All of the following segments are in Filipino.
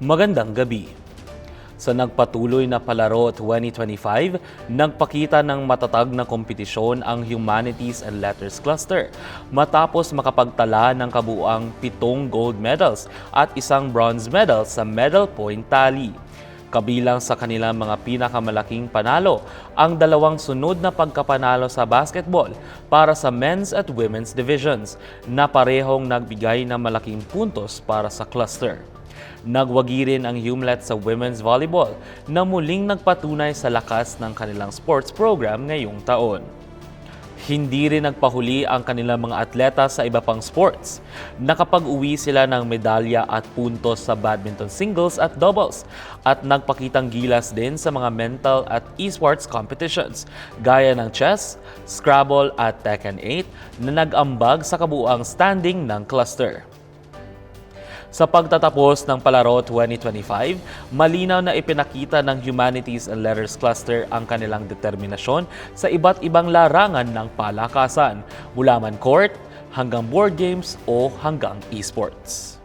Magandang gabi. Sa nagpatuloy na Palaro 2025, nagpakita ng matatag na kompetisyon ang Humanities and Letters Cluster matapos makapagtala ng kabuuang 7 gold medals at 1 bronze medal sa medal point tally. Kabilang sa kanilang mga pinakamalaking panalo ang 2 sunod na pagkapanalo sa basketball para sa men's at women's divisions na parehong nagbigay ng malaking puntos para sa cluster. Nagwagi rin ang Humlet sa women's volleyball na muling nagpatunay sa lakas ng kanilang sports program ngayong taon. Hindi rin nagpahuli ang kanilang mga atleta sa iba pang sports. Nakapag-uwi sila ng medalya at puntos sa badminton singles at doubles at nagpakitang gilas din sa mga mental at esports competitions gaya ng chess, Scrabble at Tekken 8 na nag-ambag sa kabuuang standing ng cluster. Sa pagtatapos ng Palaro 2025, malinaw na ipinakita ng Humanities and Letters Cluster ang kanilang determinasyon sa iba't ibang larangan ng palakasan, mula man court, hanggang board games o hanggang esports.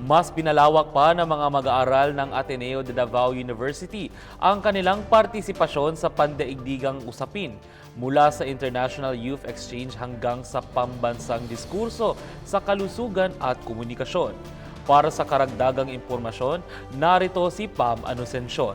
Mas pinalawak pa ng mga mag-aaral ng Ateneo de Davao University ang kanilang partisipasyon sa pandaigdigang usapin, mula sa International Youth Exchange hanggang sa pambansang diskurso sa kalusugan at komunikasyon. Para sa karagdagang impormasyon, narito si Pam Anusencion.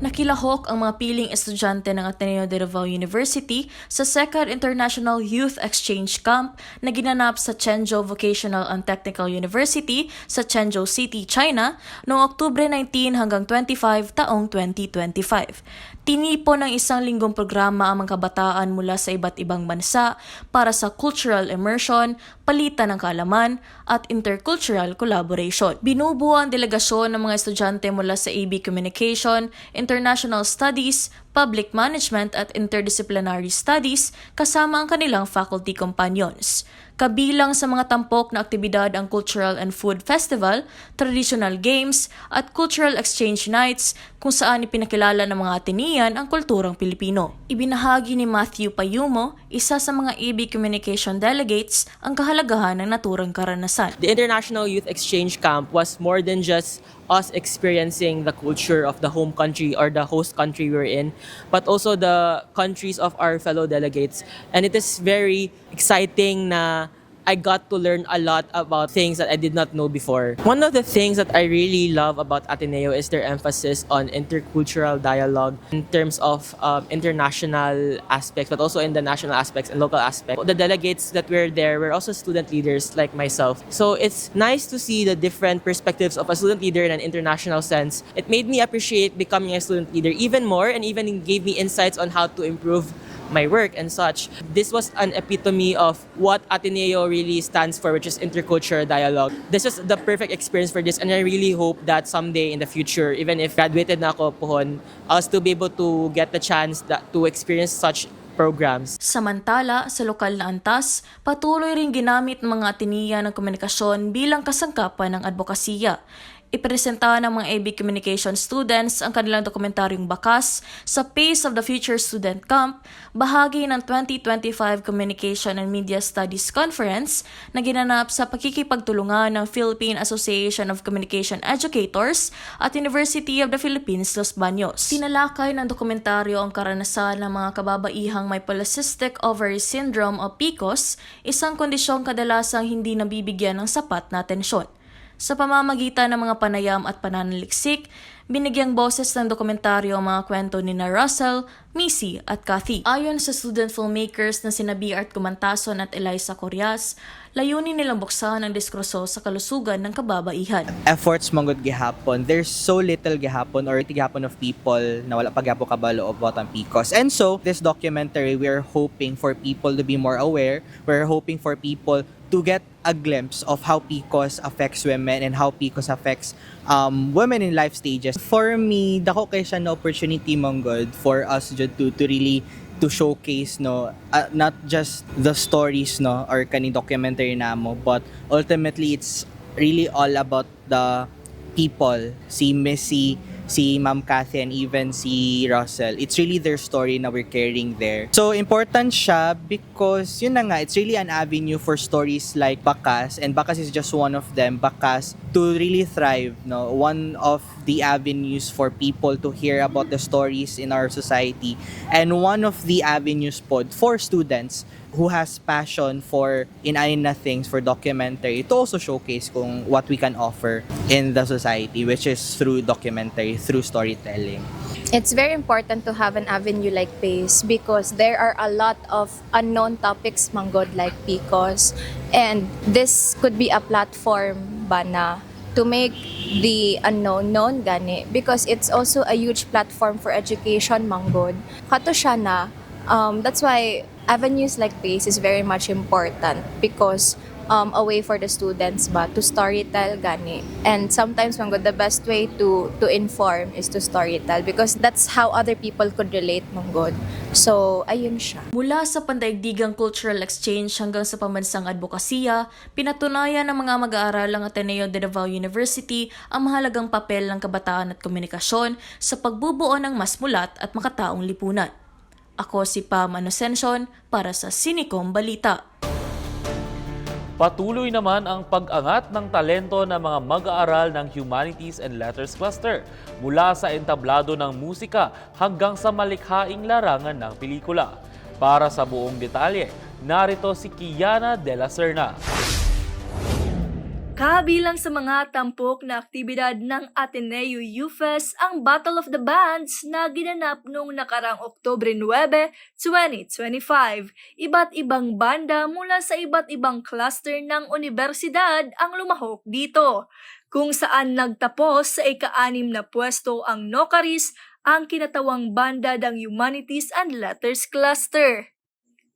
Nakilahok ang mga piling estudyante ng Ateneo de Davao University sa Second International Youth Exchange Camp na ginanap sa Chenzhou Vocational and Technical University sa Chenzhou City, China noong Oktubre 19 hanggang 25 taong 2025. Tinipon ng 1 linggong programa ang mga kabataan mula sa iba't ibang bansa para sa cultural immersion, palitan ng kaalaman, at intercultural collaboration. Binubuo ang delegasyon ng mga estudyante mula sa AB Communication, International Studies, Public Management at Interdisciplinary Studies kasama ang kanilang faculty companions. Kabilang sa mga tampok na aktibidad ang Cultural and Food Festival, Traditional Games at Cultural Exchange Nights kung saan ipinakilala ng mga Atenean ang kulturang Pilipino. Ibinahagi ni Matthew Payumo, isa sa mga AB Communication delegates, ang kahalagahan ng naturang karanasan. The International Youth Exchange Camp was more than just us experiencing the culture of the home country or the host country we're in, but also the countries of our fellow delegates. And it is very exciting na I got to learn a lot about things that I did not know before. One of the things that I really love about Ateneo is their emphasis on intercultural dialogue in terms of international aspects, but also in the national aspects and local aspects. The delegates that were there were also student leaders like myself. So it's nice to see the different perspectives of a student leader in an international sense. It made me appreciate becoming a student leader even more, and even gave me insights on how to improve my work and such. This was an epitome of what Ateneo really stands for, which is intercultural dialogue. This was the perfect experience for this, and I really hope that someday in the future, even if graduated na ako pohon, I'll still be able to get the chance to experience such programs. Samantala, sa lokal na antas, patuloy rin ginamit ng mga Atenean ng komunikasyon bilang kasangkapan ng advokasya. Ipresenta ng mga AB Communication students ang kanilang dokumentaryong Bakas sa Pace of the Future Student Camp, bahagi ng 2025 Communication and Media Studies Conference na ginanap sa pakikipagtulungan ng Philippine Association of Communication Educators at University of the Philippines, Los Baños. Tinalakay ng dokumentaryo ang karanasan ng mga kababaihang may polycystic ovary syndrome o PCOS, isang kondisyong kadalasang hindi nabibigyan ng sapat na atensyon. Sa pamamagitan ng mga panayam at pananaliksik, binigyang boses ng dokumentaryo ang mga kwento ni Russell, Missy at Kathy. Ayon sa student filmmakers na sina Art Kumantason at Eliza Corias, layunin nilang buksan ang diskurso sa kalusugan ng kababaihan. Efforts manggod gihapon. There's so little gihapon or gihapon of people na wala pa gihapon kabalo about ang PCOS. And so, this documentary, we're hoping for people to be more aware. We're hoping for people to get a glimpse of how PCOS affects women and how PCOS affects women in life stages. For me, dako kay siya na opportunity manggod for us to really to showcase not just the stories or kaning documentary namo, but ultimately it's really all about the people. Si Missy, si Ma'am Cathy and even si Russell. It's really their story na we're carrying there. So important siya because yun na nga, it's really an avenue for stories like Bakas, and Bakas is just one of them. Bakas to really thrive, no, one of the avenues for people to hear about the stories in our society, and one of the avenues pod for students who has passion for inaina things, for documentary, to also showcase kung what we can offer in the society, which is through documentary, through storytelling. It's very important to have an avenue like PACE because there are a lot of unknown topics manggod like PCOS, and this could be a platform ba na to make the unknown known gani, because it's also a huge platform for education manggod. Kato siya na, that's why avenues like PACE is very much important because a way for the students ba to storytell gani. And sometimes manggod the best way to inform is to storytell because that's how other people could relate manggod. So ayun siya. Mula sa pandaigdigang cultural exchange hanggang sa pambansang advokasya, pinatunayan ng mga mag-aaral ng Ateneo de Davao University ang mahalagang papel ng kabataan at komunikasyon sa pagbubuo ng mas mulat at makataong lipunan. Ako si Pam Inocencio para sa Sinicom Balita. Patuloy naman ang pag-angat ng talento ng mga mag-aaral ng Humanities and Letters Cluster mula sa entablado ng musika hanggang sa malikhaing larangan ng pelikula. Para sa buong detalye, narito si Kiana de la Serna. Kabilang sa mga tampok na aktibidad ng Ateneo UFES ang Battle of the Bands na ginanap noong nakarang Oktubre 9, 2025. Iba't ibang banda mula sa iba't ibang cluster ng universidad ang lumahok dito, kung saan nagtapos sa ika-6 na pwesto ang Nocaris, ang kinatawang banda ng Humanities and Letters Cluster.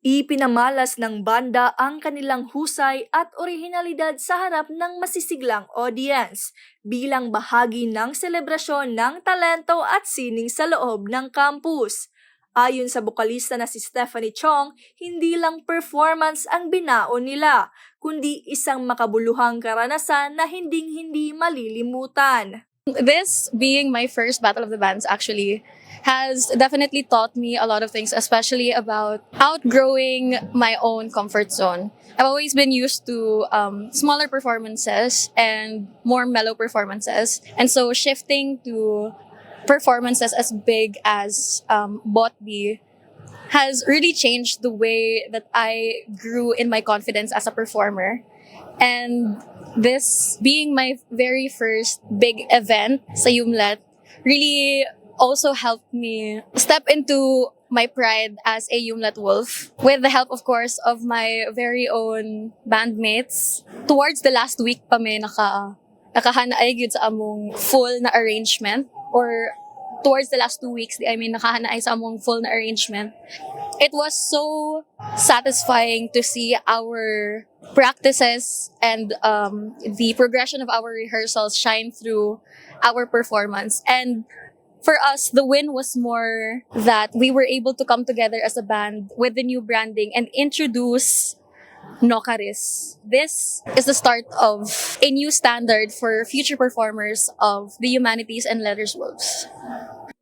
Ipinamalas ng banda ang kanilang husay at orihinalidad sa harap ng masisiglang audience bilang bahagi ng selebrasyon ng talento at sining sa loob ng campus. Ayon sa bokalista na si Stephanie Chong, hindi lang performance ang binaon nila, kundi isang makabuluhang karanasan na hinding-hindi malilimutan. This being my first Battle of the Bands actually has definitely taught me a lot of things, especially about outgrowing my own comfort zone. I've always been used to smaller performances and more mellow performances. And so shifting to performances as big as Botby has really changed the way that I grew in my confidence as a performer. And this being my very first big event sa UMLET really also helped me step into my pride as a UMLET Wolf with the help, of course, of my very own bandmates. Towards the last week pa may nakahanaay gyud sa among full na arrangement, or towards the last 2 weeks, nakahanaay sa among full na arrangement. It was so satisfying to see our practices and the progression of our rehearsals shine through our performance. And for us, the win was more that we were able to come together as a band with the new branding and introduce Nocaris. This is the start of a new standard for future performers of the Humanities and Letters Wolves.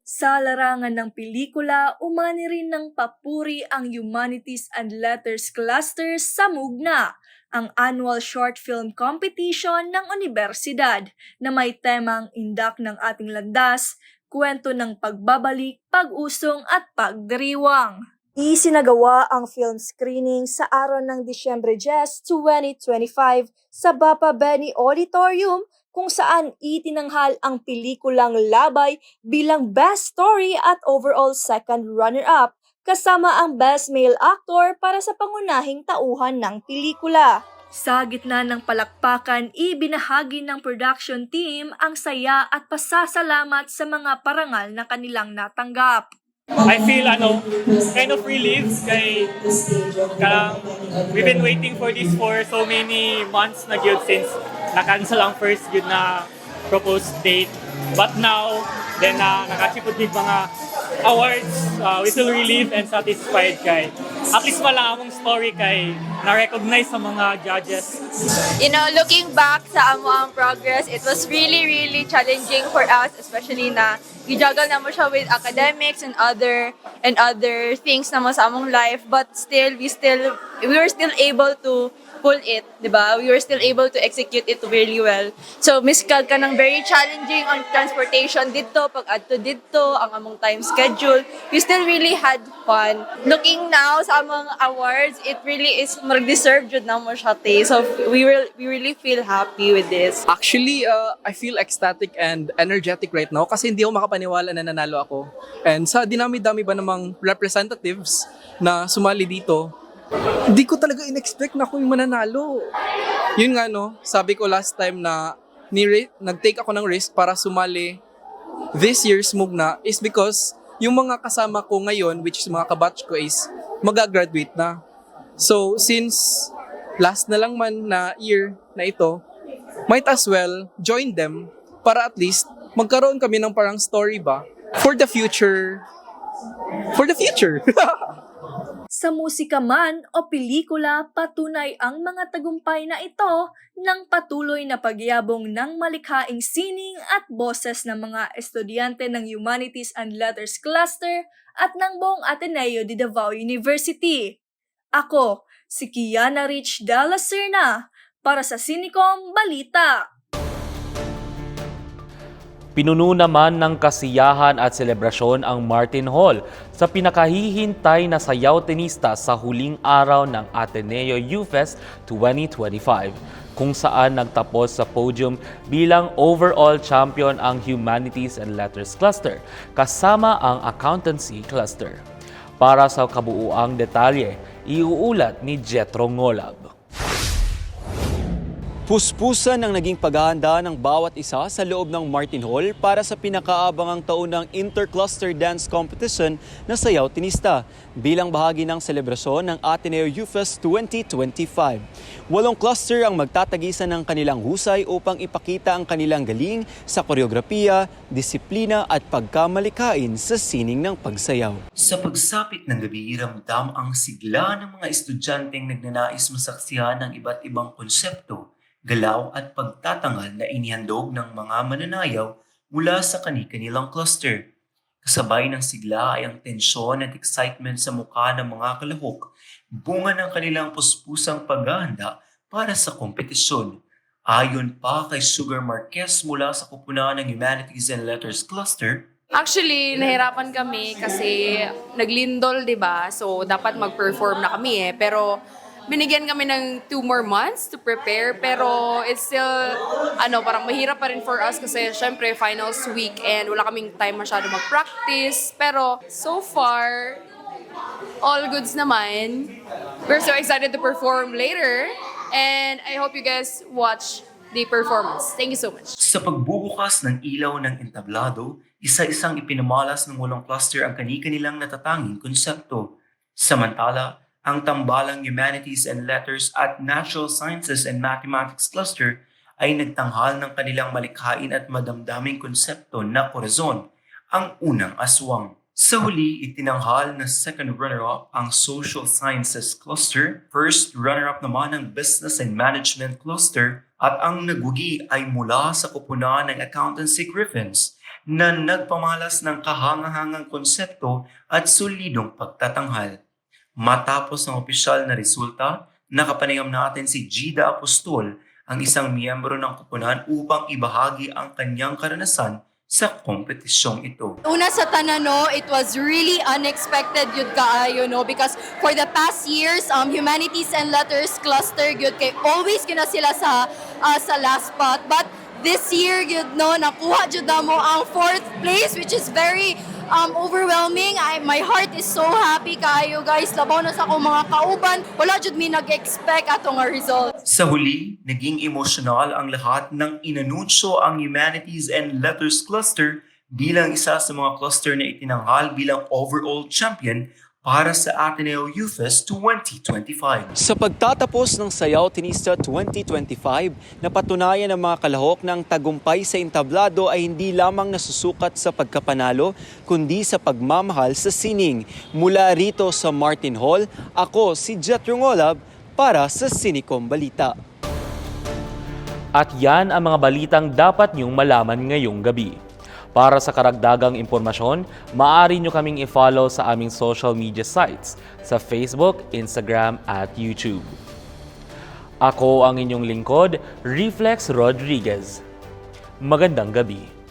Sa larangan ng pelikula, umani rin ng papuri ang Humanities and Letters Cluster sa Mugna, ang annual short film competition ng universidad na may temang Indak ng Ating Landas, kwento ng pagbabalik, pag-usong at pagdiriwang. Isinagawa ang film screening sa araw ng Disyembre 10, 2025 sa Bapa Benny Auditorium, kung saan itinanghal ang pelikulang Labay bilang Best Story at overall second runner-up, kasama ang Best Male Actor para sa pangunahing tauhan ng pelikula. Sa gitna ng palakpakan, ibinahagi ng production team ang saya at pasasalamat sa mga parangal na kanilang natanggap. I feel kind of relieved kay we've been waiting for this for so many months na gyud since na-cancel ang first gyud na proposed date. But now, then nakachipod yung mga awards, we feel relieved and satisfied kay at least wala among story kay na-recognize sa mga judges. You know, looking back sa amo ang progress, it was really, really challenging for us, especially na i-juggle na mo siya with academics and other things na mo sa among life, but still, we were still able to pull it, di ba? We were still able to execute it really well. So, miskag ka ng very challenging on transportation dito, pag adto dito, ang among time schedule. We still really had fun. Looking now sa among awards, it really is mag-deserve jud na mo siya, te. So, we really feel happy with this. Actually, I feel ecstatic and energetic right now kasi hindi ako makapaniwala na nanalo ako. And sa dinami-dami ba namang representatives na sumali dito, hindi ko talaga in-expect na ako yung mananalo. Yun nga no, sabi ko last time na nag-take ako ng risk para sumali this year's Mugna is because yung mga kasama ko ngayon, which is mga kabatch ko, is mag-graduate na. So, since last na lang man na year na ito, might as well join them para at least magkaroon kami ng parang story ba for the future. For the future. Sa musika man o pelikula, patunay ang mga tagumpay na ito ng patuloy na pagyabong ng malikhaing sining at boses ng mga estudyante ng Humanities and Letters Cluster at ng buong Ateneo de Davao University. Ako, si Kiana Rich Dalla Serna, para sa Sinicom Balita. Pinuno naman ng kasiyahan at selebrasyon ang Martin Hall sa pinakahihintay na sayaw tenista sa huling araw ng Ateneo U-Fest 2025, kung saan nagtapos sa podium bilang overall champion ang Humanities and Letters Cluster kasama ang Accountancy Cluster. Para sa kabuuang detalye, iuulat ni Jetro Ngolab. Puspusan ang naging paghahanda ng bawat isa sa loob ng Martin Hall para sa pinakaabangang taunang Intercluster Dance Competition na Sayaw Tinista bilang bahagi ng selebrasyon ng Ateneo U-Fest 2025. 8 cluster ang magtatagisan ng kanilang husay upang ipakita ang kanilang galing sa koreografiya, disiplina at pagkamalikain sa sining ng pagsayaw. Sa pagsapit ng gabi, ramdam ang sigla ng mga estudyanteng nagnanais masaksihan ng iba't ibang konsepto, galaw at pagtatangal na inihandog ng mga mananayaw mula sa kani-kanilang cluster. Kasabay ng sigla ay ang tensyon at excitement sa mukha ng mga kalahok, bunga ng kanilang puspusang paghahanda para sa kompetisyon. Ayon pa kay Sugar Marquez mula sa kupunan ng Humanities and Letters Cluster, actually, nahirapan kami kasi naglindol, di ba? So, dapat mag-perform na kami Pero, binigyan kami ng 2 more months to prepare, pero it's still, parang mahirap pa rin for us kasi syempre finals week and wala kaming time masyado mag-practice. Pero so far, all goods naman. We're so excited to perform later and I hope you guys watch the performance. Thank you so much. Sa pagbubukas ng ilaw ng entablado, isa-isang ipinamalas ng 8 cluster ang kani-kanilang natatanging konsepto. Samantala, ang tambalang Humanities and Letters at Natural Sciences and Mathematics Cluster ay nagtanghal ng kanilang malikhain at madamdaming konsepto na Corazon, ang unang aswang. Sa huli, itinanghal na second runner-up ang Social Sciences Cluster, first runner-up naman ang Business and Management Cluster, at ang nagugi ay mula sa kupunan ng Accountancy Griffins na nagpamalas ng kahangahangang konsepto at solidong pagtatanghal. Matapos ang opisyal na resulta, nakapanayam natin si Gida Apostol, ang isang miyembro ng kupunan upang ibahagi ang kanyang karanasan sa kompetisyong ito. Una sa tanano, it was really unexpected yun kaayo, because for the past years, Humanities and Letters Cluster yun kay always gina sila sa last spot. But this year, nakuha jud mo ang 4th place, which is very overwhelming. My heart is so happy kayo guys. Labaw na sa akong mga kauban. Wala jud mi nag-expect atong result. Sa huli, naging emosyonal ang lahat ng inanunsyo ang Humanities and Letters Cluster bilang isa sa mga cluster na itinanghal bilang overall champion para sa Ateneo U-Fest 2025. Sa pagtatapos ng Sayaw Tinista 2025, napatunayan ng mga kalahok na ang tagumpay sa entablado ay hindi lamang nasusukat sa pagkapanalo, kundi sa pagmamahal sa sining. Mula rito sa Martin Hall, ako si Jetro Ngolab para sa Sinicom Balita. At yan ang mga balitang dapat niyong malaman ngayong gabi. Para sa karagdagang impormasyon, maaari nyo kaming i-follow sa aming social media sites sa Facebook, Instagram at YouTube. Ako ang inyong lingkod, Reflex Rodriguez. Magandang gabi.